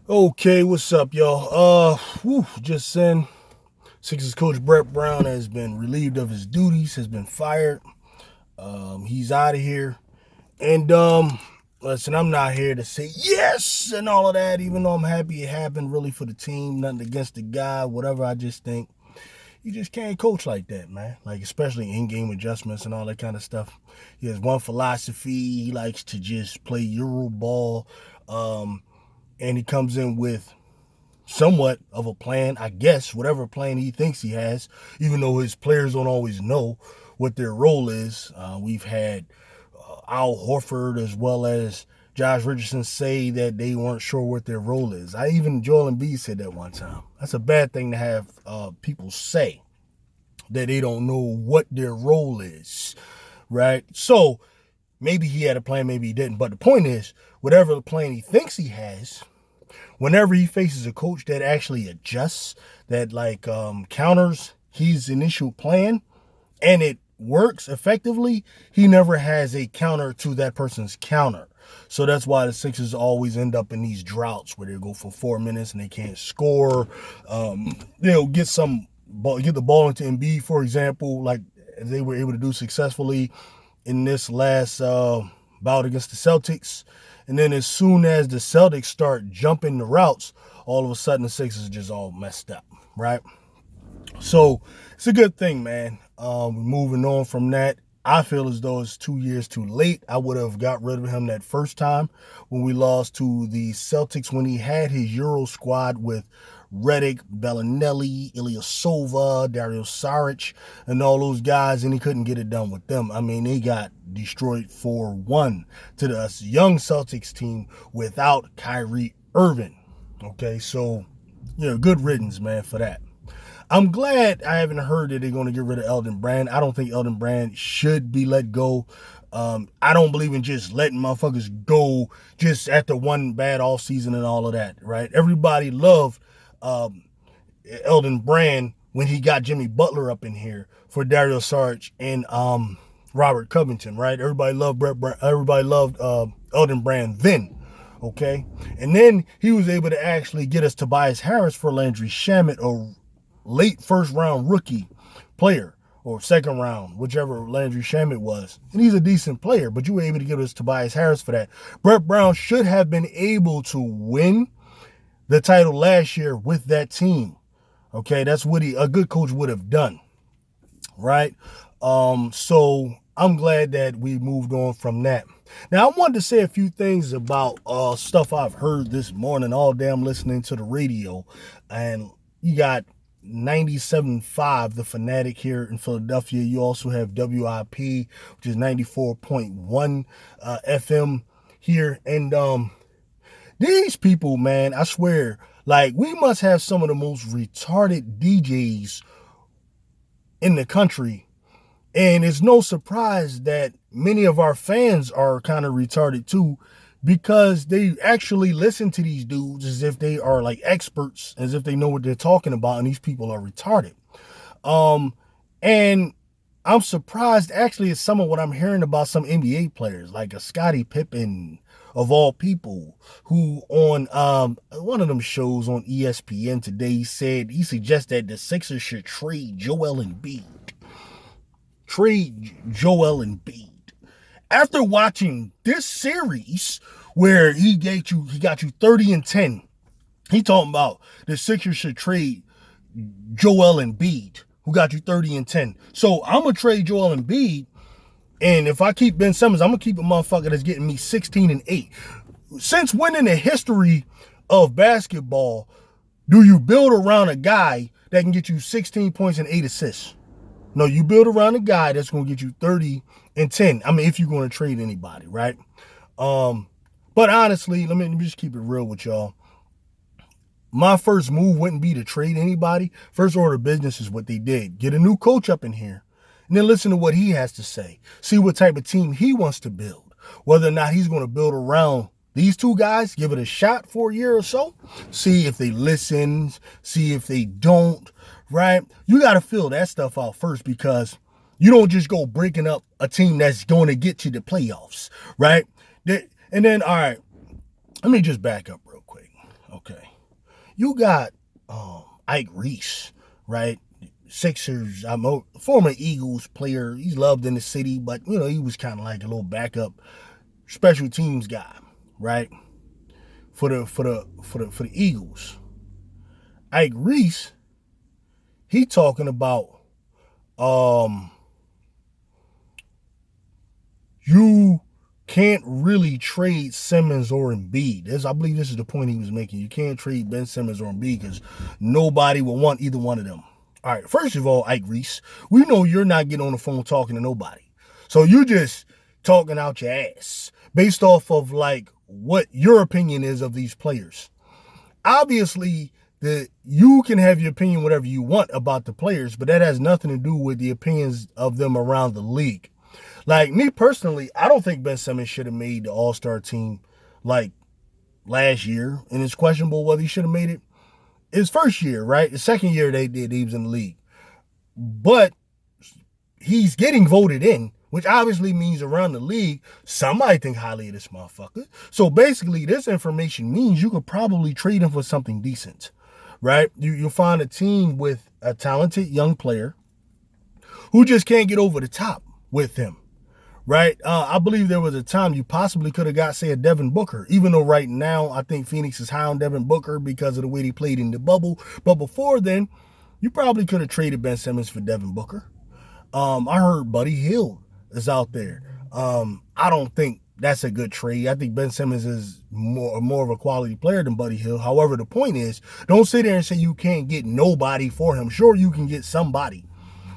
Okay, what's up, y'all? Just saying, Sixers coach Brett Brown has been relieved of his duties, has been fired. He's out of here. And listen, I'm not here to say yes and all of that, even though I'm happy it happened really for the team, nothing against the guy, whatever. I just think you just can't coach like that, man. Like, especially in-game adjustments and all that kind of stuff. He has one philosophy. He likes to just play Euro ball. And he comes in with somewhat of a plan, I guess, whatever plan he thinks he has, even though his players don't always know what their role is. We've had Al Horford as well as Josh Richardson say that they weren't sure what their role is. Even Joel Embiid said that one time. That's a bad thing to have people say, that they don't know what their role is, right? So maybe he had a plan, maybe he didn't. But the point is, whatever the plan he thinks he has, whenever he faces a coach that actually adjusts, that counters his initial plan, and it works effectively, he never has a counter to that person's counter. So that's why the Sixers always end up in these droughts where they go for 4 minutes and they can't score. They'll get the ball into Embiid, for example, like they were able to do successfully in this last bout against the Celtics. And then as soon as the Celtics start jumping the routes, all of a sudden the Sixers are just all messed up, right? So it's a good thing, man. Moving on from that, I feel as though it's 2 years too late. I would have got rid of him that first time when we lost to the Celtics, when he had his Euro squad with Redick, Bellinelli, Ilyasova, Dario Saric, and all those guys, and he couldn't get it done with them. I mean, they got destroyed 4-1 to the young Celtics team without Kyrie Irving. Okay, so, good riddance, man, for that. I'm glad I haven't heard that they're going to get rid of Elton Brand. I don't think Elton Brand should be let go. I don't believe in just letting motherfuckers go just after one bad off season and all of that, right? Everybody loved Elton Brand when he got Jimmy Butler up in here for Dario Saric and Robert Covington, right? Everybody loved Elton Brand then. Okay, and then he was able to actually get us Tobias Harris for Landry Shamet, a late first round rookie player, or second round, whichever Landry Shamet was. And he's a decent player, but you were able to give us Tobias Harris for that. Brett Brown should have been able to win the title last year with that team. Okay, that's what a good coach would have done, right? So I'm glad that we moved on from that. Now, I wanted to say a few things about stuff I've heard this morning, all damn listening to the radio. And you got 97.5, the Fanatic here in Philadelphia. You also have WIP, which is 94.1 FM here. And these people, man, I swear, like, we must have some of the most retarded DJs in the country. And it's no surprise that many of our fans are kind of retarded too, because they actually listen to these dudes as if they are like experts, as if they know what they're talking about, and these people are retarded. And I'm surprised actually at some of what I'm hearing about some NBA players, like a Scottie Pippen of all people, who on one of them shows on ESPN today he suggests that the Sixers should trade Joel Embiid. After watching this series where he got you 30 and 10, he talking about the Sixers should trade Joel Embiid, who got you 30 and 10. So I'm going to trade Joel Embiid, and if I keep Ben Simmons, I'm going to keep a motherfucker that's getting me 16 and 8. Since when in the history of basketball do you build around a guy that can get you 16 points and 8 assists? No, you build around a guy that's going to get you 30 and 10. I mean, if you're going to trade anybody, right? But honestly, let me just keep it real with y'all. My first move wouldn't be to trade anybody. First order of business is what they did. Get a new coach up in here, and then listen to what he has to say. See what type of team he wants to build. Whether or not he's going to build around these two guys, give it a shot for a year or so. See if they listen, see if they don't, right? You got to fill that stuff out first, because you don't just go breaking up a team that's going to get you the playoffs, right? And then, all right, let me just back up real quick. You got Ike Reese, right? Sixers, I'm a former Eagles player. He's loved in the city, but he was kind of like a little backup special teams guy, right? For the Eagles. Ike Reese, he talking about you can't really trade Simmons or Embiid. I believe this is the point he was making. You can't trade Ben Simmons or Embiid because nobody will want either one of them. All right, first of all, Ike Reese, we know you're not getting on the phone talking to nobody. So you're just talking out your ass based off of like what your opinion is of these players. Obviously, you can have your opinion whatever you want about the players, but that has nothing to do with the opinions of them around the league. Like me personally, I don't think Ben Simmons should have made the All-Star team like last year, and it's questionable whether he should have made it his first year, right? The second year they did, he was in the league. But he's getting voted in, which obviously means around the league, somebody think highly of this motherfucker. So basically, this information means you could probably trade him for something decent, right? You'll find a team with a talented young player who just can't get over the top with him, right? I believe there was a time you possibly could have got, say, a Devin Booker, even though right now I think Phoenix is high on Devin Booker because of the way they played in the bubble. But before then, you probably could have traded Ben Simmons for Devin Booker. I heard Buddy Hield is out there. I don't think that's a good trade. I think Ben Simmons is more of a quality player than Buddy Hield. However, the point is, don't sit there and say you can't get nobody for him. Sure, you can get somebody.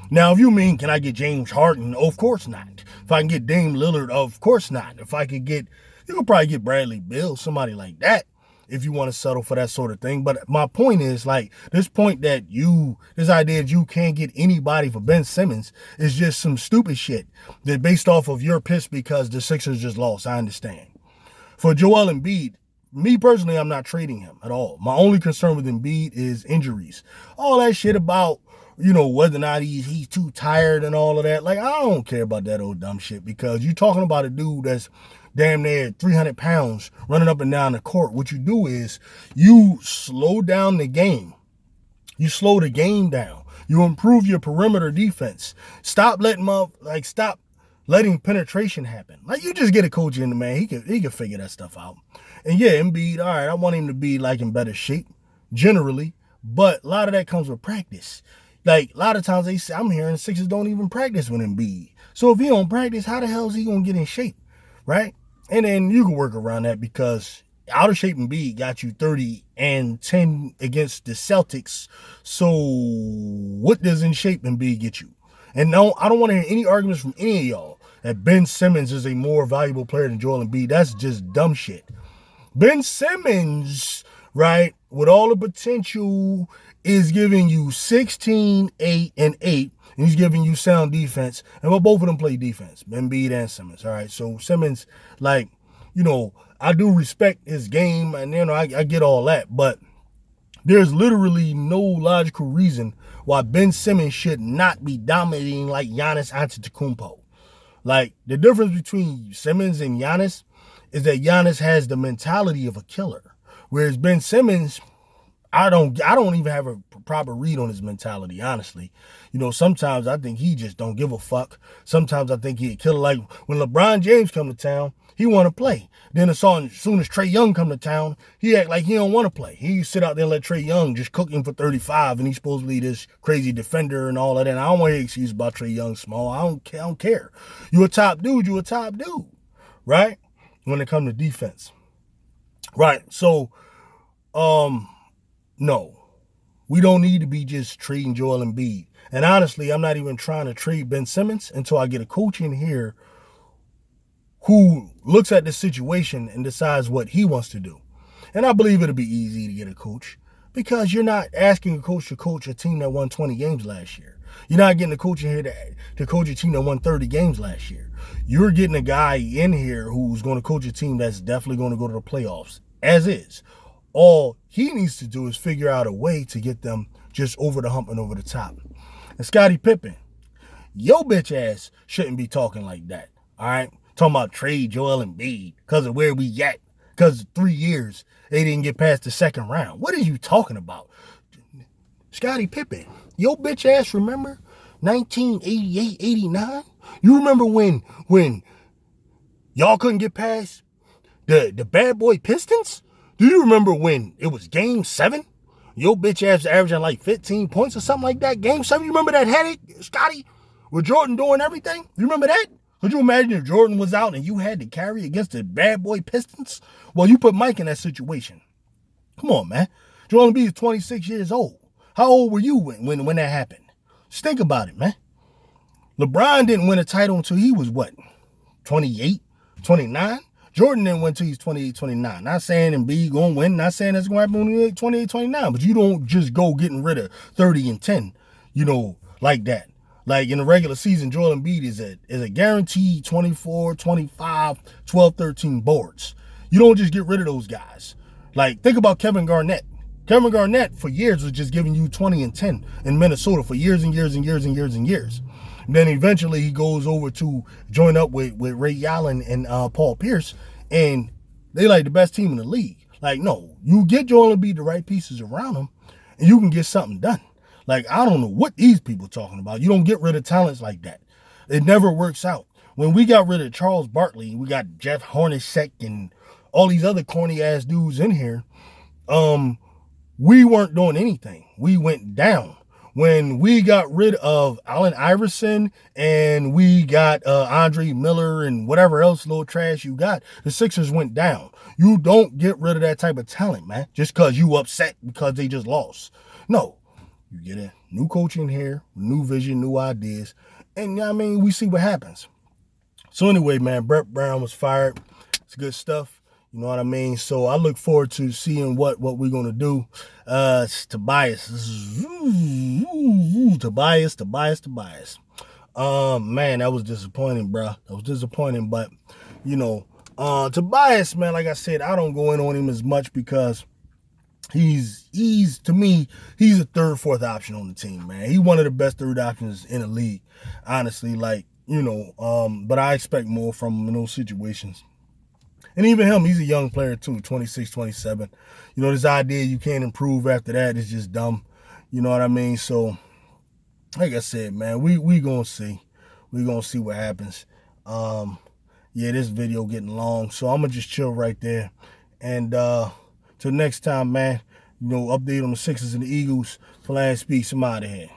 Now, if you mean, can I get James Harden? Of course not. If I can get Dame Lillard, of course not. If I could get, you could probably get Bradley Beal, somebody like that, if you want to settle for that sort of thing. But my point is, like, this idea that you can't get anybody for Ben Simmons is just some stupid shit that based off of your piss because the Sixers just lost. I understand. For Joel Embiid, me personally, I'm not trading him at all. My only concern with Embiid is injuries. All that shit about, whether or not he's too tired and all of that. Like, I don't care about that old dumb shit because you're talking about a dude that's damn near 300 pounds running up and down the court. What you do is you slow down the game. You slow the game down. You improve your perimeter defense. Stop letting penetration happen. Like, you just get a coach in the man. He can figure that stuff out. And yeah, Embiid, all right, I want him to be like in better shape generally, but a lot of that comes with practice. Like, a lot of times I'm hearing the Sixers don't even practice with Embiid. So if he don't practice, how the hell is he going to get in shape, right? And then you can work around that because out of shape Embiid got you 30 and 10 against the Celtics. So what does in shape Embiid get you? And no, I don't want to hear any arguments from any of y'all that Ben Simmons is a more valuable player than Joel Embiid. That's just dumb shit. Ben Simmons, right, with all the potential, is giving you 16, 8, and 8. And he's giving you sound defense. And both of them play defense, Embiid and Simmons. All right, so Simmons, like, I do respect his game, and I get all that, but there's literally no logical reason why Ben Simmons should not be dominating like Giannis Antetokounmpo. Like, the difference between Simmons and Giannis is that Giannis has the mentality of a killer, whereas Ben Simmons, I don't even have a proper read on his mentality, honestly. Sometimes I think he just don't give a fuck. Sometimes I think he'd kill it. Like when LeBron James come to town, he want to play. Then as soon as Trae Young come to town, he act like he don't want to play. He sit out there and let Trae Young just cook him for 35, and he's supposed to be this crazy defender and all of that. And I don't want to hear excuses about Trae Young small. I don't care. You a top dude, right? When it comes to defense. Right. So, no. We don't need to be just trading Joel Embiid. And honestly, I'm not even trying to trade Ben Simmons until I get a coach in here who looks at the situation and decides what he wants to do. And I believe it'll be easy to get a coach because you're not asking a coach to coach a team that won 20 games last year. You're not getting a coach in here to coach a team that won 30 games last year. You're getting a guy in here who's going to coach a team that's definitely going to go to the playoffs, as is. All he needs to do is figure out a way to get them just over the hump and over the top. And Scottie Pippen, your bitch ass shouldn't be talking like that, all right? Talking about trade Joel Embiid because of where we at. because 3 years they didn't get past the second round. What are you talking about? Scottie Pippen, your bitch ass remember 1988, 89? You remember when y'all couldn't get past the bad boy Pistons? Do you remember when it was game 7? Your bitch ass averaging like 15 points or something like that. Game 7, you remember that headache, Scotty? With Jordan doing everything? You remember that? Could you imagine if Jordan was out and you had to carry against the bad boy Pistons? Well, you put Mike in that situation. Come on, man. Joel Embiid is 26 years old. How old were you when that happened? Just think about it, man. LeBron didn't win a title until he was what? 28, 29? Jordan didn't win until he's 28, 29. Not saying Embiid going to win. Not saying that's going to happen when he's 28, 29. But you don't just go getting rid of 30 and 10, like that. Like in the regular season, Joel Embiid is a guaranteed 24, 25, 12, 13 boards. You don't just get rid of those guys. Like, think about Kevin Garnett. Kevin Garnett, for years, was just giving you 20 and 10 in Minnesota for years and years and years and years and years. And then eventually he goes over to join up with Ray Allen and Paul Pierce, and they like the best team in the league. Like, no, you get Joel Embiid the right pieces around him, and you can get something done. Like, I don't know what these people are talking about. You don't get rid of talents like that. It never works out. When we got rid of Charles Barkley, we got Jeff Hornacek and all these other corny-ass dudes in here, we weren't doing anything. We went down. When we got rid of Allen Iverson and we got Andre Miller and whatever else little trash you got, the Sixers went down. You don't get rid of that type of talent, man, just because you upset because they just lost. No. You get a new coach in here, new vision, new ideas, and we see what happens. So anyway, man, Brett Brown was fired. It's good stuff. You know what I mean? So I look forward to seeing what we're going to do. It's Tobias. This is Tobias. Man, that was disappointing, bro. That was disappointing, but, Tobias, man, like I said, I don't go in on him as much because he's to me, he's a third, fourth option on the team, man. He's one of the best third options in the league, honestly. But I expect more from him in those situations. And even him, he's a young player too, 26, 27. This idea you can't improve after that is just dumb. You know what I mean? So, like I said, man, we gonna see. We gonna see what happens. This video getting long, so I'm gonna just chill right there. And till next time, man, update on the Sixers and the Eagles. For Last Speaks, I'm out of here.